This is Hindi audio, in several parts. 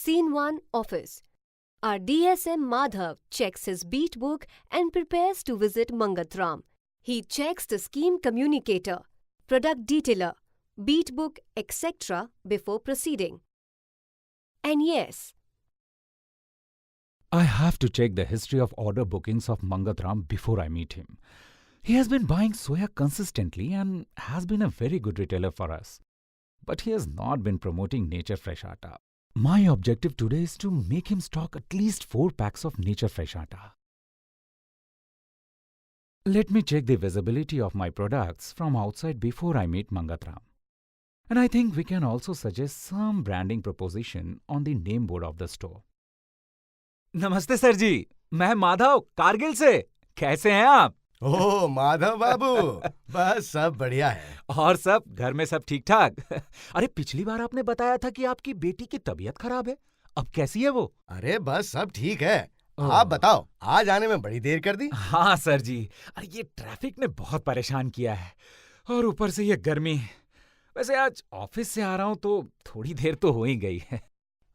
Scene 1 Office. Our DSM Madhav checks his beat book and prepares to visit Mangatram. He checks the scheme communicator, product detailer, beat book, etc. before proceeding. And yes, I have to check the history of order bookings of Mangatram before I meet him. He has been buying soya consistently and has been a very good retailer for us. But he has not been promoting Nature Fresh Atta. My objective today is to make him stock at least 4 packs of Nature Fresh Atta. Let me check the visibility of my products from outside before I meet Mangatram. And I think we can also suggest some branding proposition on the name board of the store. नमस्ते सर जी, मैं माधव कारगिल से। कैसे हैं आप? ओह माधव बाबू, बस सब बढ़िया है। और सब घर में सब ठीक ठाक? अरे पिछली बार आपने बताया था कि आपकी बेटी की तबीयत खराब है, अब कैसी है वो? अरे बस सब ठीक है। आप बताओ, आज आने में बड़ी देर कर दी? हाँ सर जी, अरे ये ट्रैफिक ने बहुत परेशान किया है और ऊपर से ये गर्मी। वैसे आज ऑफिस से आ रहा हूँ तो थोड़ी देर तो हो ही गई है।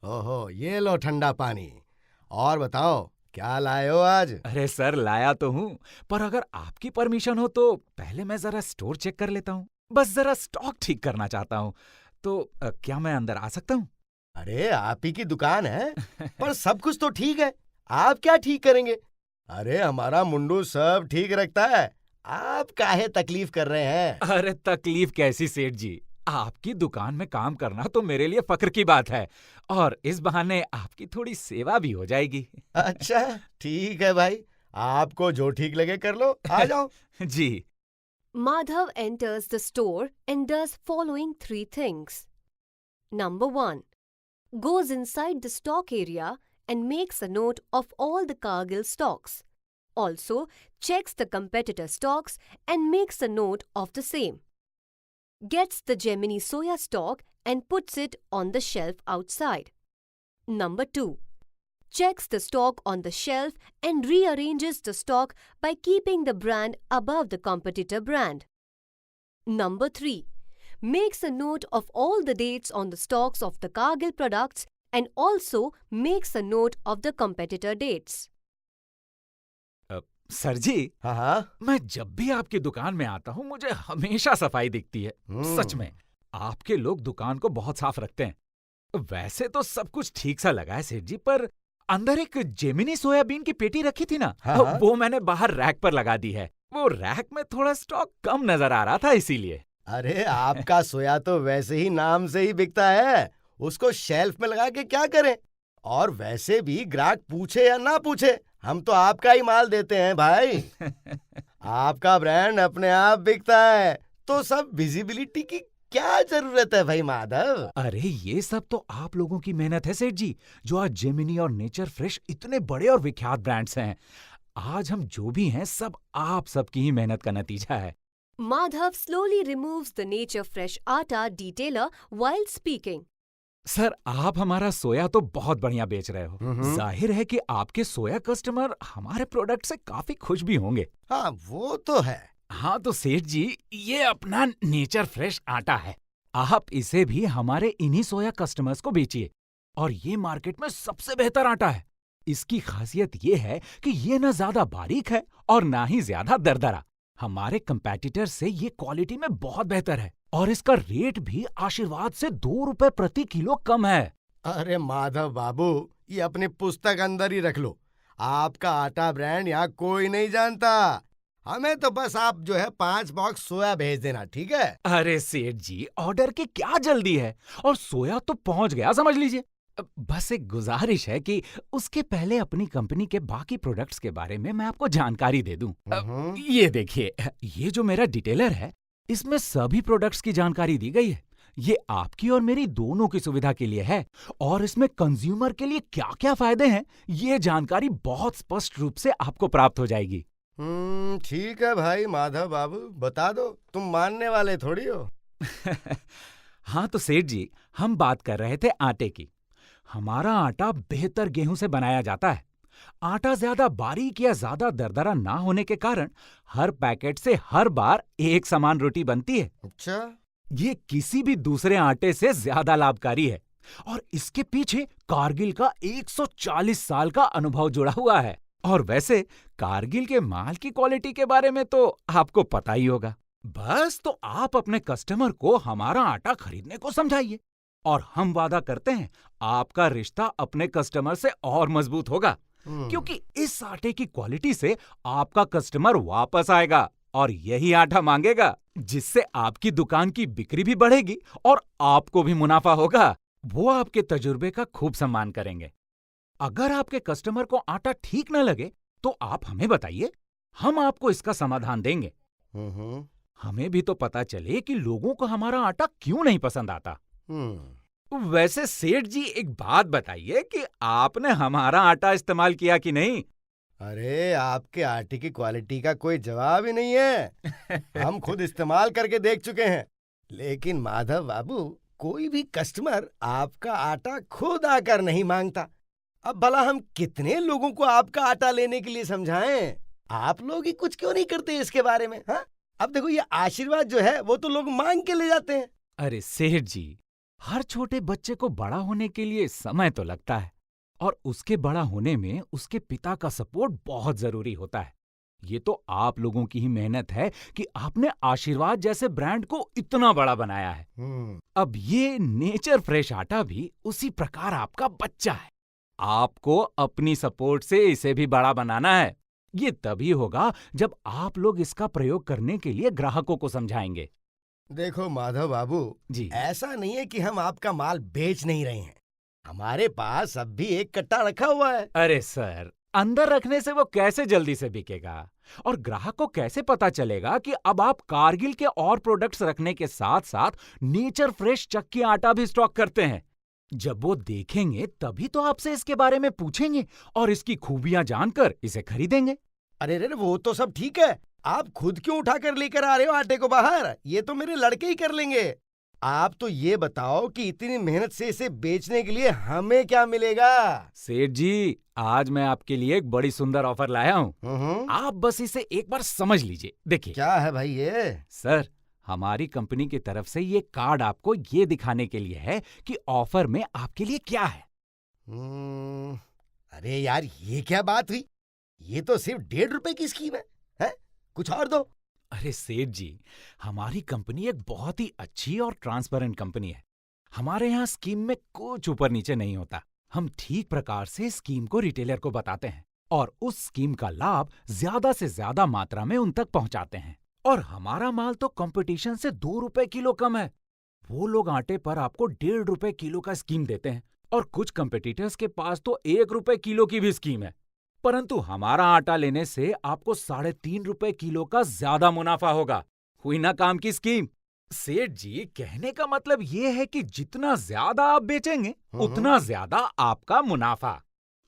ओहो, ये लो ठंडा पानी। और बताओ, क्या लाए हो आज? अरे सर लाया तो हूँ, पर अगर आपकी परमिशन हो तो पहले मैं जरा स्टोर चेक कर लेता हूँ। बस जरा स्टॉक ठीक करना चाहता हूँ, तो क्या मैं अंदर आ सकता हूँ? अरे आप ही की दुकान है, पर सब कुछ तो ठीक है। आप क्या ठीक करेंगे? अरे हमारा मुंडू सब ठीक रखता है। आप काहे तकलीफ कर रहे हैं? अरे तकलीफ कैसी सेठ जी, आपकी दुकान में काम करना तो मेरे लिए फक्र की बात है और इस बहाने आपकी थोड़ी सेवा भी हो जाएगी। अच्छा ठीक है भाई, आपको जो ठीक लगे कर लो, आ जाओ। जी। Madhav enters the store and does following 3 things. Number 1. Goes inside the stock area and makes a note of all the Cargill stocks. Also checks the competitor stocks and makes a note of the same. Gets the Gemini soya stock and puts it on the shelf outside. Number 2. Checks the stock on the shelf and rearranges the stock by keeping the brand above the competitor brand. Number 3. Makes a note of all the dates on the stocks of the Cargill products and also makes a note of the competitor dates. Sir ji, हाँ, मैं जब भी आपकी दुकान में आता हूँ मुझे हमेशा सफाई दिखती है। सच में, आपके लोग दुकान को बहुत साफ रखते हैं। वैसे तो सब कुछ ठीक सा लगा है सेठ जी, पर अंदर एक जेमिनी सोयाबीन की पेटी रखी थी ना, हाँ। वो मैंने बाहर रैक पर लगा दी है। वो रैक में थोड़ा स्टॉक कम नजर आ रहा था इसीलिए। अरे आपका सोया तो वैसे ही नाम से ही बिकता है, उसको शेल्फ में लगा के क्या करें? और वैसे भी ग्राहक पूछे या ना पूछे, हम तो आपका ही माल देते हैं भाई। आपका ब्रांड अपने आप बिकता है, तो सब विजिबिलिटी की क्या जरूरत है भाई माधव? अरे ये सब तो आप लोगों की मेहनत है सेठ जी, जो आज जेमिनी और नेचर फ्रेश इतने बड़े और विख्यात ब्रांड्स हैं। आज हम जो भी हैं सब आप सबकी ही मेहनत का नतीजा है। Madhav slowly removes the Nature Fresh Atta detailer while speaking. Sir आप हमारा सोया तो बहुत बढ़िया बेच रहे हो। जाहिर है कि आपके सोया कस्टमर हमारे प्रोडक्ट से काफी खुश भी होंगे। हाँ वो तो है। हाँ तो सेठ जी, ये अपना नेचर फ्रेश आटा है। आप इसे भी हमारे इन्हीं सोया कस्टमर्स को बेचिए और ये मार्केट में सबसे बेहतर आटा है। इसकी खासियत ये है कि ये ना ज्यादा बारीक है और ना ही ज्यादा दरदरा। हमारे कंपेटिटर से ये क्वालिटी में बहुत बेहतर है और इसका रेट भी आशीर्वाद से 2 रुपए प्रति किलो कम है। अरे माधव बाबू, ये अपनी पुस्तक अंदर ही रख लो। आपका आटा ब्रांड यहाँ कोई नहीं जानता। हमें तो बस आप जो है 5 बॉक्स सोया भेज देना, ठीक है? अरे सेठ जी, ऑर्डर की क्या जल्दी है, और सोया तो पहुंच गया समझ लीजिए। बस एक गुजारिश है कि उसके पहले अपनी कंपनी के बाकी प्रोडक्ट्स के बारे में मैं आपको जानकारी दे दूं। ये देखिए, ये जो मेरा डिटेलर है, इसमें सभी प्रोडक्ट्स की जानकारी दी गई है। ये आपकी और मेरी दोनों की सुविधा के लिए है और इसमें कंज्यूमर के लिए क्या क्या फायदे हैं, ये जानकारी बहुत स्पष्ट रूप से आपको प्राप्त हो जाएगी। ठीक है भाई माधव बाबू, बता दो, तुम मानने वाले थोड़ी हो। हाँ तो सेठ जी, हम बात कर रहे थे आटे की। हमारा आटा बेहतर गेहूं से बनाया जाता है। आटा ज्यादा बारीक या ज्यादा दरदरा ना होने के कारण हर पैकेट से हर बार एक समान रोटी बनती है। अच्छा, ये किसी भी दूसरे आटे से ज्यादा लाभकारी है। और इसके पीछे कारगिल का 140 साल का अनुभव जुड़ा हुआ है। और वैसे कारगिल के माल की क्वालिटी के बारे में तो आपको पता ही होगा। बस तो आप अपने कस्टमर को हमारा आटा खरीदने को समझाइए और हम वादा करते हैं आपका रिश्ता अपने कस्टमर से और मजबूत होगा, क्योंकि इस आटे की क्वालिटी से आपका कस्टमर वापस आएगा और यही आटा मांगेगा, जिससे आपकी दुकान की बिक्री भी बढ़ेगी और आपको भी मुनाफा होगा। वो आपके तजुर्बे का खूब सम्मान करेंगे। अगर आपके कस्टमर को आटा ठीक न लगे तो आप हमें बताइए, हम आपको इसका समाधान देंगे। हमें भी तो पता चले कि लोगों को हमारा आटा क्यों नहीं पसंद आता। वैसे सेठ जी, एक बात बताइए कि आपने हमारा आटा इस्तेमाल किया कि नहीं? अरे, आपके आटे की क्वालिटी का कोई जवाब ही नहीं है। हम खुद इस्तेमाल करके देख चुके हैं। लेकिन माधव बाबू, कोई भी कस्टमर आपका आटा खुद आकर नहीं मांगता। अब भला हम कितने लोगों को आपका आटा लेने के लिए समझाएं? आप लोग ही कुछ क्यों नहीं करते इसके बारे में? हाँ, अब देखो, ये आशीर्वाद जो है वो तो लोग मांग के ले जाते हैं। अरे सेठ जी, हर छोटे बच्चे को बड़ा होने के लिए समय तो लगता है और उसके बड़ा होने में उसके पिता का सपोर्ट बहुत जरूरी होता है। ये तो आप लोगों की ही मेहनत है कि आपने आशीर्वाद जैसे ब्रांड को इतना बड़ा बनाया है। अब ये नेचर फ्रेश आटा भी उसी प्रकार आपका बच्चा है। आपको अपनी सपोर्ट से इसे भी बड़ा बनाना है। ये तभी होगा जब आप लोग इसका प्रयोग करने के लिए ग्राहकों को समझाएंगे। देखो माधव बाबू जी, ऐसा नहीं है कि हम आपका माल बेच नहीं रहे हैं। हमारे पास अब भी एक कट्टा रखा हुआ है। अरे सर, अंदर रखने से वो कैसे जल्दी से बिकेगा? और ग्राहक को कैसे पता चलेगा कि अब आप कारगिल के और प्रोडक्ट्स रखने के साथ साथ नेचर फ्रेश चक्की आटा भी स्टॉक करते हैं? जब वो देखेंगे तभी तो आपसे इसके बारे में पूछेंगे और इसकी खूबियां जानकर इसे खरीदेंगे। अरे रे, वो तो सब ठीक है। आप खुद क्यों उठाकर लेकर आ रहे हो आटे को बाहर? ये तो मेरे लड़के ही कर लेंगे। आप तो ये बताओ कि इतनी मेहनत से इसे बेचने के लिए हमें क्या मिलेगा? सेठ जी, आज मैं आपके लिए एक बड़ी सुंदर ऑफर लाया हूँ। आप बस इसे एक बार समझ लीजिए। देखिए। क्या है भाई ये? सर, हमारी कंपनी की तरफ से ये कार्ड आपको ये दिखाने के लिए है कि ऑफर में आपके लिए क्या है। अरे यार, ये क्या बात हुई? ये तो सिर्फ 1.5 रुपए की स्कीम है। कुछ और दो। अरे सेठ जी, हमारी कंपनी एक बहुत ही अच्छी और ट्रांसपेरेंट कंपनी है। हमारे यहाँ स्कीम में कुछ ऊपर नीचे नहीं होता। हम ठीक प्रकार से स्कीम को रिटेलर को बताते हैं और उस स्कीम का लाभ ज्यादा से ज्यादा मात्रा में उन तक पहुंचाते हैं। और हमारा माल तो कंपटीशन से 2 रुपए किलो कम है। वो लोग आटे पर आपको 1.5 रुपए किलो का स्कीम देते हैं और कुछ कंपटीटर्स के पास तो 1 रुपए किलो की भी स्कीम है। परंतु हमारा आटा लेने से आपको 3.5 रुपए किलो का ज्यादा मुनाफा होगा। हुई ना काम की स्कीम? सेठ जी, कहने का मतलब ये है कि जितना ज्यादा आप बेचेंगे उतना ज्यादा आपका मुनाफा।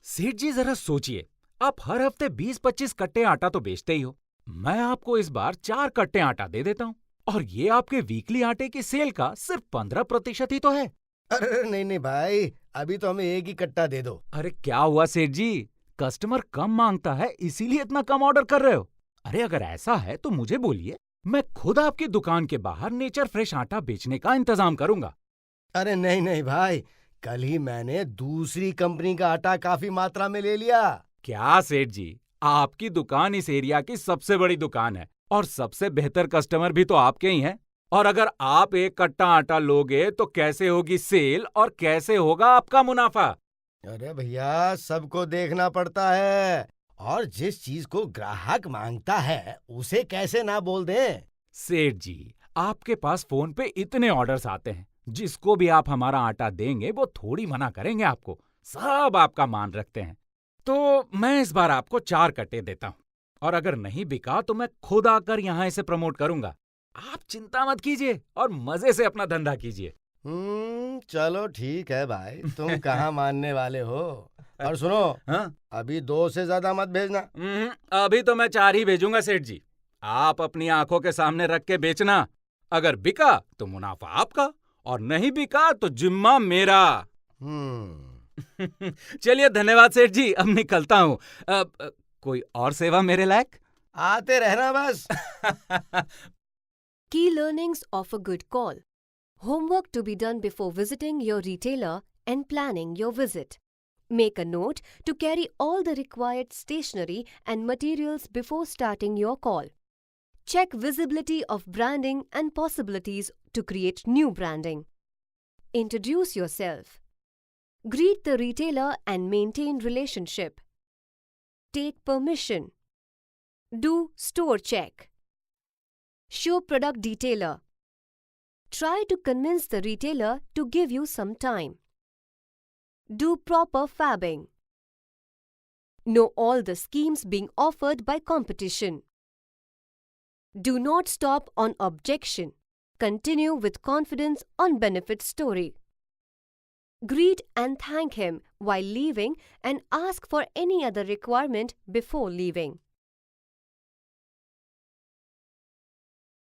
सेठ जी, जरा सोचिए, आप हर हफ्ते 20-25 कट्टे आटा तो बेचते ही हो। मैं आपको इस बार 4 कट्टे आटा दे देता हूँ और ये आपके वीकली आटे की सेल का सिर्फ 15% ही तो है। अरे नहीं भाई, अभी तो हमें एक ही कट्टा दे दो। अरे क्या हुआ सेठ जी, कस्टमर कम मांगता है इसीलिए इतना कम ऑर्डर कर रहे हो? अरे अगर ऐसा है तो मुझे बोलिए, मैं खुद आपकी दुकान के बाहर नेचर फ्रेश आटा बेचने का इंतजाम करूंगा। अरे नहीं भाई, कल ही मैंने दूसरी कंपनी का आटा काफी मात्रा में ले लिया। क्या सेठ जी, आपकी दुकान इस एरिया की सबसे बड़ी दुकान है और सबसे बेहतर कस्टमर भी तो आपके ही हैं। और अगर आप एक कट्टा आटा लोगे तो कैसे होगी सेल और कैसे होगा आपका मुनाफा? अरे भैया, सबको देखना पड़ता है और जिस चीज को ग्राहक मांगता है उसे कैसे ना बोल दें। सेठ जी, आपके पास फोन पे इतने ऑर्डर्स आते हैं, जिसको भी आप हमारा आटा देंगे वो थोड़ी मना करेंगे आपको। सब आपका मान रखते हैं। तो मैं इस बार आपको 4 कट्टे देता हूँ और अगर नहीं बिका तो मैं खुद आकर यहाँ इसे प्रमोट करूंगा। आप चिंता मत कीजिए और मजे से अपना धंधा कीजिए। चलो ठीक है भाई, तुम कहाँ मानने वाले हो। और सुनो, हाँ? अभी 2 से ज्यादा मत भेजना। अभी तो मैं 4 ही भेजूंगा सेठ जी। आप अपनी आंखों के सामने रख के बेचना। अगर बिका तो मुनाफा आपका और नहीं बिका तो जिम्मा मेरा। चलिए धन्यवाद सेठ जी, अब निकलता हूँ। कोई और सेवा मेरे लायक? आते रहना बस। Key learnings of a good call. Homework to be done before visiting your retailer and planning your visit. Make a note to carry all the required stationery and materials before starting your call. Check visibility of branding and possibilities to create new branding. Introduce yourself. Greet the retailer and maintain relationship. Take permission. Do store check. Show product detailer. Try to convince the retailer to give you some time. Do proper fabbing. Know all the schemes being offered by competition. Do not stop on objection. Continue with confidence on benefit story. Greet and thank him while leaving and ask for any other requirement before leaving.